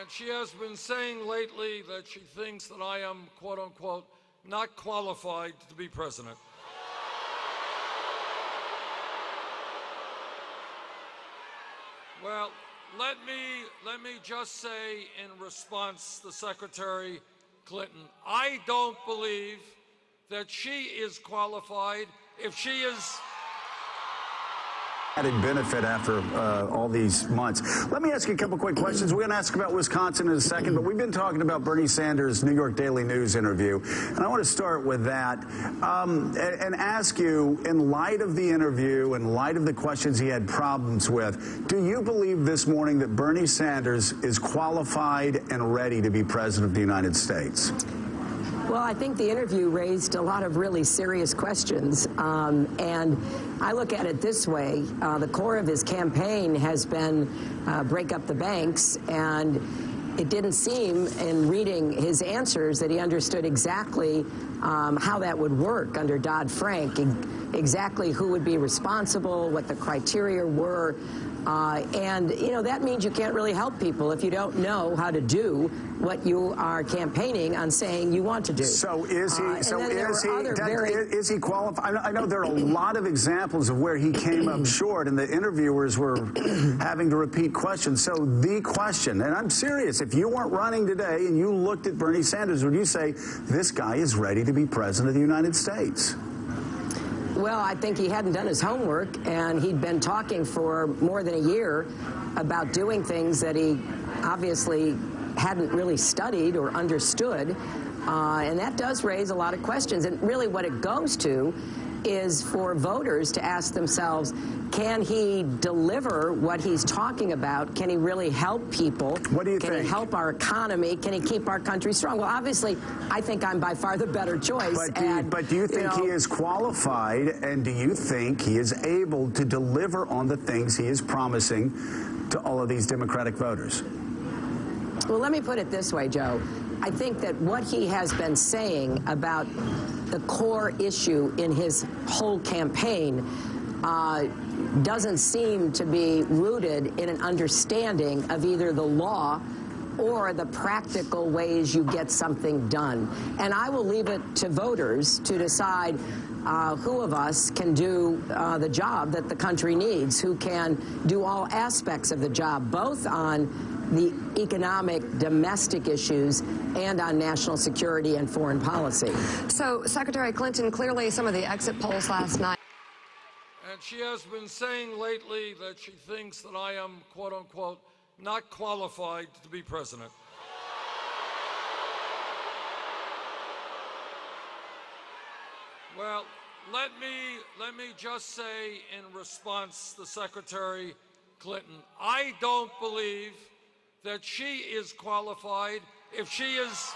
And she has been saying lately that she thinks that I am, quote unquote, not qualified to be president. Well, let me just say in response to Secretary Clinton, I don't believe that she is qualified. If she is added benefit after all these months. Let me ask you a couple quick questions. We're going to ask about Wisconsin in a second, but we've been talking about Bernie Sanders' New York Daily News interview, and I want to start with that and ask you, in light of the interview, in light of the questions he had problems with, do you believe this morning that Bernie Sanders is qualified and ready to be president of the United States? Well, I think the interview raised a lot of really serious questions, and I look at it this way. The core of his campaign has been break up the banks, and it didn't seem in reading his answers that he understood exactly how that would work under Dodd-Frank, exactly who would be responsible, what the criteria were. And, you know, that means you can't really help people if you don't know how to do what you are campaigning on saying you want to do. So is he? Is he qualified? I know there are a lot of examples of where he came up short, and the interviewers were having to repeat questions. So the question, and I'm serious, if you weren't running today and you looked at Bernie Sanders, would you say this guy is ready to be president of the United States? Well, I think he hadn't done his homework, and he'd been talking for more than a year about doing things that he obviously hadn't really studied or understood, and that does raise a lot of questions. And really what it goes to is for voters to ask themselves, can he deliver what he's talking about? Can he really help people? What do you think? Can he help our economy? Can he keep our country strong? Well, obviously, I think I'm by far the better choice. But do you think he is qualified, and do you think he is able to deliver on the things he is promising to all of these Democratic voters? Well, let me put it this way, Joe. I think that what he has been saying about the core issue in his whole campaign doesn't seem to be rooted in an understanding of either the law or the practical ways you get something done. And I will leave it to voters to decide who of us can do the job that the country needs, who can do all aspects of the job, both on the economic domestic issues and on national security and foreign policy. So, Secretary Clinton, clearly some of the exit polls last night. And she has been saying lately that she thinks that I am, quote unquote, not qualified to be president. Well, let me just say in response to Secretary Clinton, I don't believe that she is qualified. If she is